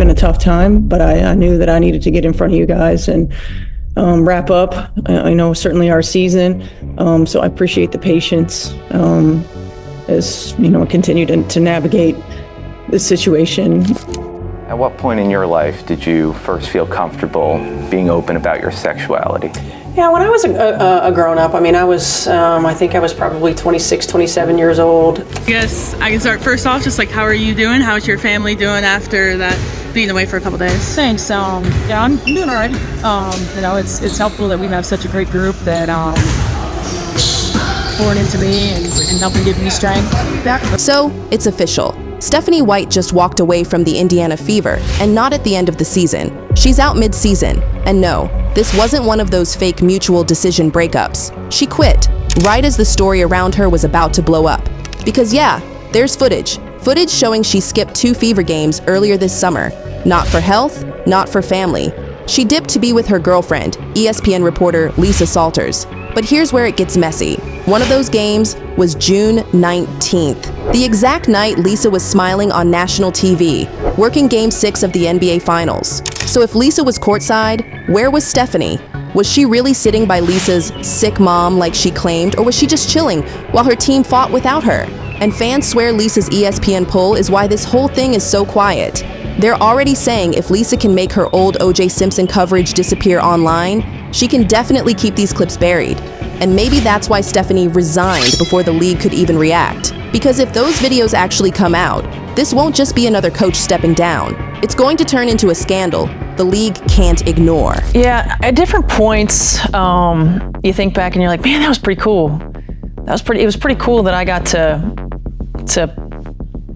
been a tough time, but I knew that I needed to get in front of you guys and wrap up, I know, certainly our season. So I appreciate the patience as, I continue to navigate this situation. At what point in your life did you first feel comfortable being open about your sexuality? Yeah, when I was a grown-up, I think I was probably 26, 27 years old. I guess I can start first off, just like, how are you doing? How's your family doing after that being away for a couple days? Thanks. Yeah, I'm doing all right. It's helpful that we have such a great group that pouring into me and helping give me strength. So, it's official. Stephanie White just walked away from the Indiana Fever, and not at the end of the season. She's out mid-season, and no, this wasn't one of those fake mutual decision breakups. She quit, right as the story around her was about to blow up. Because yeah, there's footage showing she skipped 2 Fever games earlier this summer. Not for health, not for family. She dipped to be with her girlfriend, ESPN reporter Lisa Salters. But here's where it gets messy. One of those games was June 19th. The exact night Lisa was smiling on national TV, working Game 6 of the NBA Finals. So if Lisa was courtside, where was Stephanie? Was she really sitting by Lisa's sick mom like she claimed, or was she just chilling while her team fought without her? And fans swear Lisa's ESPN poll is why this whole thing is so quiet. They're already saying if Lisa can make her old O.J. Simpson coverage disappear online, she can definitely keep these clips buried. And maybe that's why Stephanie resigned before the league could even react. Because if those videos actually come out, this won't just be another coach stepping down. It's going to turn into a scandal the league can't ignore. Yeah, at different points, you think back and you're like, man, that was pretty cool. It was pretty cool that I got to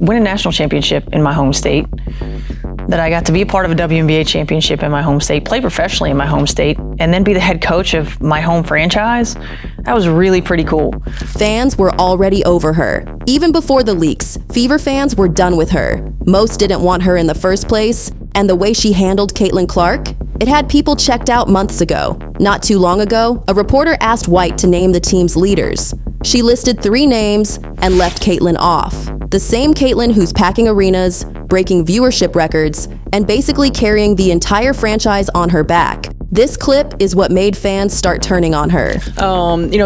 win a national championship in my home state, that I got to be a part of a WNBA championship in my home state, play professionally in my home state, and then be the head coach of my home franchise. That was really pretty cool. Fans were already over her. Even before the leaks, Fever fans were done with her. Most didn't want her in the first place, and the way she handled Caitlin Clark, it had people checked out months ago. Not too long ago, a reporter asked White to name the team's leaders. She listed 3 names and left Caitlin off. The same Caitlin who's packing arenas, breaking viewership records, and basically carrying the entire franchise on her back. This clip is what made fans start turning on her.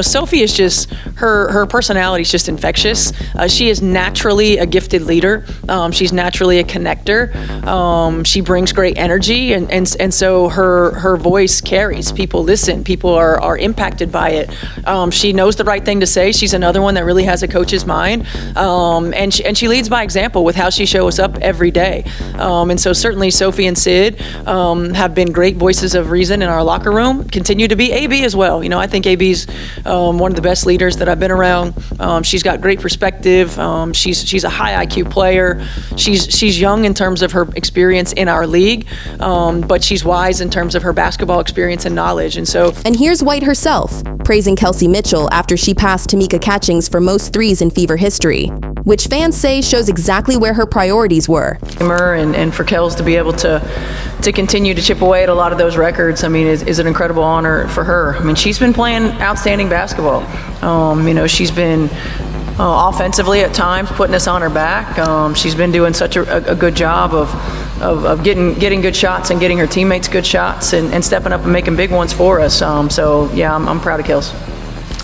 Sophie is just, her personality is just infectious. She is naturally a gifted leader. She's naturally a connector. She brings great energy, and so her voice carries. People listen. People are impacted by it. She knows the right thing to say. She's another one that really has a coach's mind, and she leads by example with how she shows up every day. And so certainly Sophie and Sid have been great voices of reason in our locker room, continue to be. AB as well. I think AB's one of the best leaders that I've been around. She's got great perspective. She's a high IQ player. She's young in terms of her experience in our league, but she's wise in terms of her basketball experience and knowledge. And here's White herself, praising Kelsey Mitchell after she passed Tamika Catchings for most threes in Fever history, which fans say shows exactly where her priorities were. And for Kels to be able to continue to chip away at a lot of those records, is an incredible honor for her. She's been playing outstanding basketball. She's been offensively at times putting us on her back. She's been doing such a good job of getting good shots and getting her teammates good shots and stepping up and making big ones for us. I'm proud of Kels.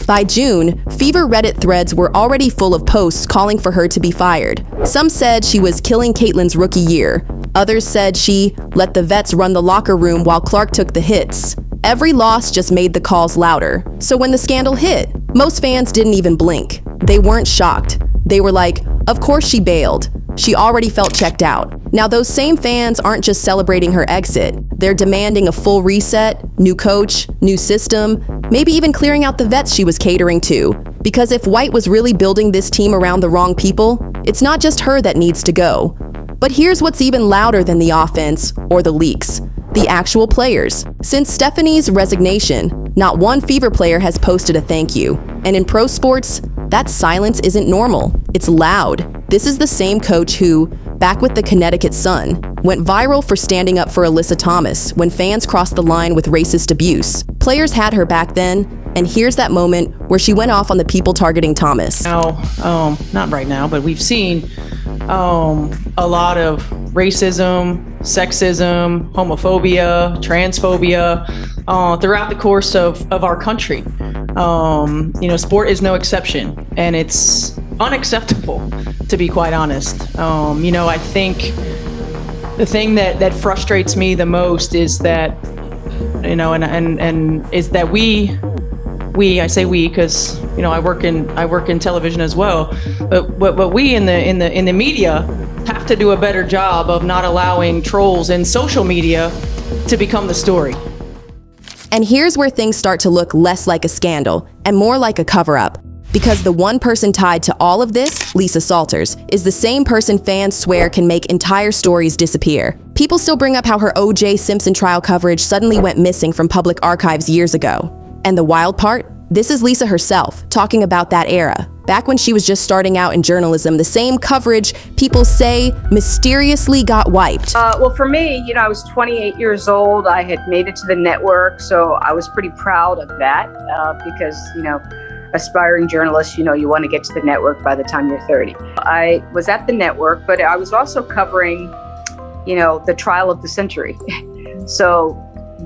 By June, Fever Reddit threads were already full of posts calling for her to be fired. Some said she was killing Caitlin's rookie year. Others said she let the vets run the locker room while Clark took the hits. Every loss just made the calls louder. So when the scandal hit, most fans didn't even blink. They weren't shocked. They were like, of course she bailed. She already felt checked out. Now those same fans aren't just celebrating her exit. They're demanding a full reset, new coach, new system, maybe even clearing out the vets she was catering to. Because if White was really building this team around the wrong people, it's not just her that needs to go. But here's what's even louder than the offense or the leaks: the actual players. Since Stephanie's resignation, not one Fever player has posted a thank you. And in pro sports, that silence isn't normal. It's loud. This is the same coach who, back with the Connecticut Sun, went viral for standing up for Alyssa Thomas when fans crossed the line with racist abuse. Players had her back then, and here's that moment where she went off on the people targeting Thomas. Not right now, but we've seen a lot of racism, sexism, homophobia, transphobia throughout the course of our country. Sport is no exception, and it's unacceptable, to be quite honest. I think the thing that frustrates me the most is that, and is that I say we because I work in television as well, but we in the media have to do a better job of not allowing trolls and social media to become the story. And here's where things start to look less like a scandal and more like a cover-up. Because the one person tied to all of this, Lisa Salters, is the same person fans swear can make entire stories disappear. People still bring up how her O.J. Simpson trial coverage suddenly went missing from public archives years ago. And the wild part? This is Lisa herself, talking about that era. Back when she was just starting out in journalism, the same coverage people say mysteriously got wiped. Well, for me, I was 28 years old. I had made it to the network, so I was pretty proud of that because, aspiring journalists, you want to get to the network by the time you're 30. I was at the network, but I was also covering, the trial of the century. So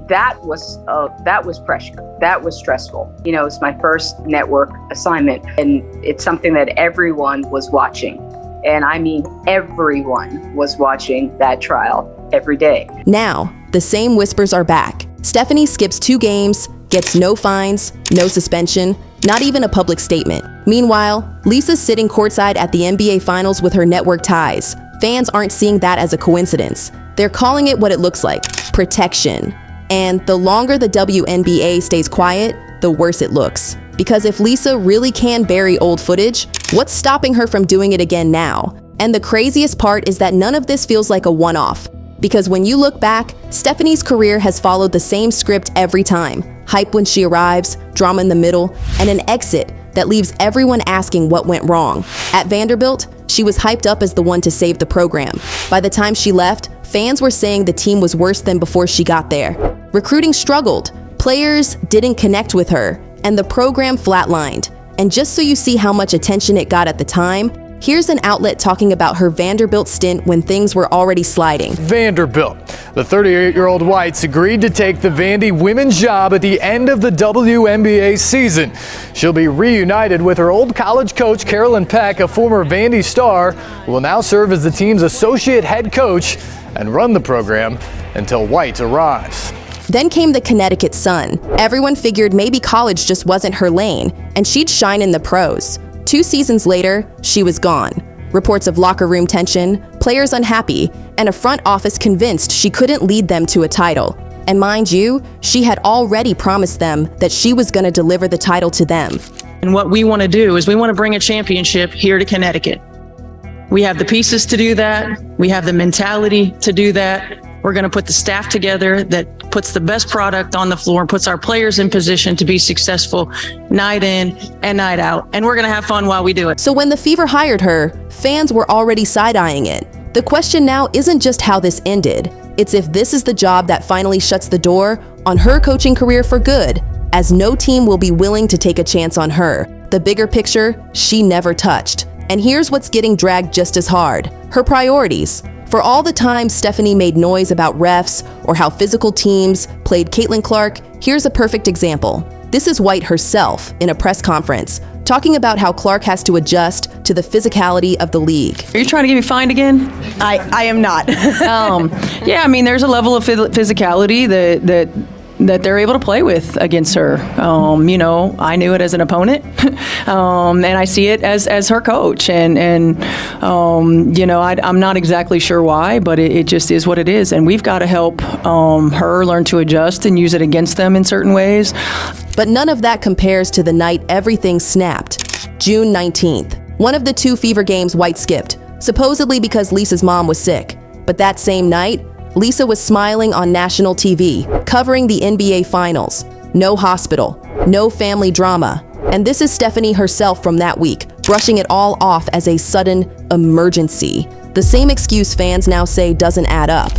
that was pressure. That was stressful. It's my first network assignment, and it's something that everyone was watching. And I mean, everyone was watching that trial every day. Now, the same whispers are back. Stephanie skips 2 games, gets no fines, no suspension, not even a public statement. Meanwhile, Lisa's sitting courtside at the NBA Finals with her network ties. Fans aren't seeing that as a coincidence. They're calling it what it looks like: protection. And the longer the WNBA stays quiet, the worse it looks. Because if Lisa really can bury old footage, what's stopping her from doing it again now? And the craziest part is that none of this feels like a one-off. Because when you look back, Stephanie's career has followed the same script every time. Hype when she arrives, drama in the middle, and an exit that leaves everyone asking what went wrong. At Vanderbilt, she was hyped up as the one to save the program. By the time she left, fans were saying the team was worse than before she got there. Recruiting struggled, players didn't connect with her, and the program flatlined. And just so you see how much attention it got at the time, here's an outlet talking about her Vanderbilt stint when things were already sliding. Vanderbilt. The 38-year-old Whites agreed to take the Vandy women's job at the end of the WNBA season. She'll be reunited with her old college coach, Carolyn Peck, a former Vandy star, who will now serve as the team's associate head coach and run the program until White arrives. Then came the Connecticut Sun. Everyone figured maybe college just wasn't her lane, and she'd shine in the pros. 2 seasons later, she was gone. Reports of locker room tension, players unhappy, and a front office convinced she couldn't lead them to a title. And mind you, she had already promised them that she was going to deliver the title to them. And what we want to do is we want to bring a championship here to Connecticut. We have the pieces to do that. We have the mentality to do that. We're going to put the staff together that puts the best product on the floor and puts our players in position to be successful night in and night out. And we're going to have fun while we do it. So when the Fever hired her, fans were already side-eyeing it. The question now isn't just how this ended. It's if this is the job that finally shuts the door on her coaching career for good, as no team will be willing to take a chance on her. The bigger picture, she never touched. And here's what's getting dragged just as hard: her priorities. For all the times Stephanie made noise about refs or how physical teams played Caitlin Clark, here's a perfect example. This is White herself in a press conference, talking about how Clark has to adjust to the physicality of the league. Are you trying to get me fined again? I am not. Yeah, I mean, there's a level of physicality that they're able to play with against her. I knew it as an opponent, and I see it as her coach. I'm not exactly sure why, but it just is what it is. And we've got to help her learn to adjust and use it against them in certain ways. But none of that compares to the night everything snapped. June 19th, one of the 2 Fever games White skipped, supposedly because Lisa's mom was sick. But that same night, Lisa was smiling on national TV, covering the NBA Finals. No hospital, no family drama. And this is Stephanie herself from that week, brushing it all off as a sudden emergency. The same excuse fans now say doesn't add up.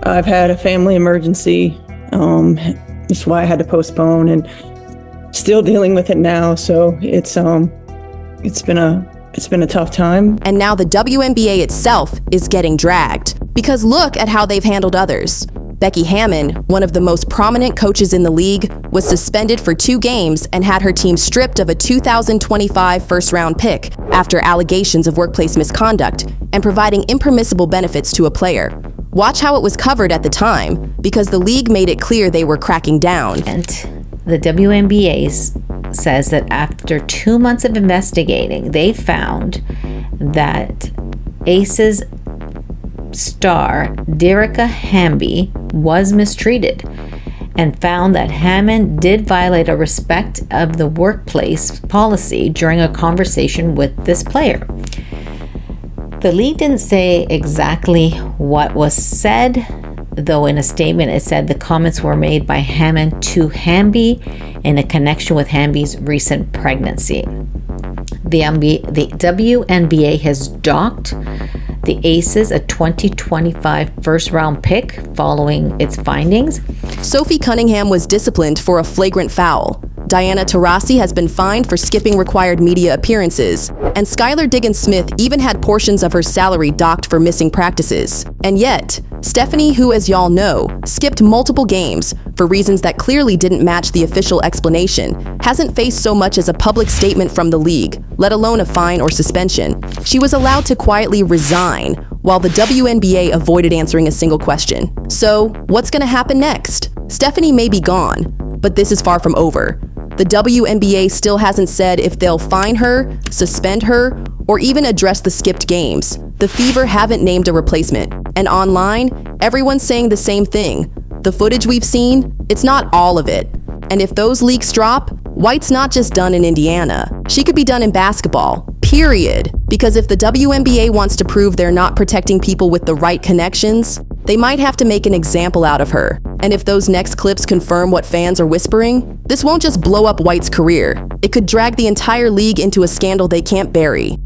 I've had a family emergency. That's why I had to postpone, and still dealing with it now. So it's been a It's been a tough time. And now the WNBA itself is getting dragged. Because look at how they've handled others. Becky Hammon, one of the most prominent coaches in the league, was suspended for 2 games and had her team stripped of a 2025 first-round pick after allegations of workplace misconduct and providing impermissible benefits to a player. Watch how it was covered at the time, because the league made it clear they were cracking down. And the WNBA says that after 2 months of investigating, they found that Aces star Derica Hamby was mistreated and found that Hammond did violate a respect of the workplace policy during a conversation with this player. The league didn't say exactly what was said, though in a statement it said the comments were made by Hammond to Hamby in a connection with Hamby's recent pregnancy. The WNBA has docked the Aces a 2025 first-round pick following its findings. Sophie Cunningham was disciplined for a flagrant foul. Diana Taurasi has been fined for skipping required media appearances. And Skylar Diggins-Smith even had portions of her salary docked for missing practices. And yet, Stephanie, who as y'all know, skipped multiple games for reasons that clearly didn't match the official explanation, hasn't faced so much as a public statement from the league, let alone a fine or suspension. She was allowed to quietly resign, while the WNBA avoided answering a single question. So, what's gonna happen next? Stephanie may be gone, but this is far from over. The WNBA still hasn't said if they'll fine her, suspend her, or even address the skipped games. The Fever haven't named a replacement. And online, everyone's saying the same thing. The footage we've seen, it's not all of it. And if those leaks drop, White's not just done in Indiana. She could be done in basketball, period. Because if the WNBA wants to prove they're not protecting people with the right connections, they might have to make an example out of her. And if those next clips confirm what fans are whispering, this won't just blow up White's career. It could drag the entire league into a scandal they can't bury.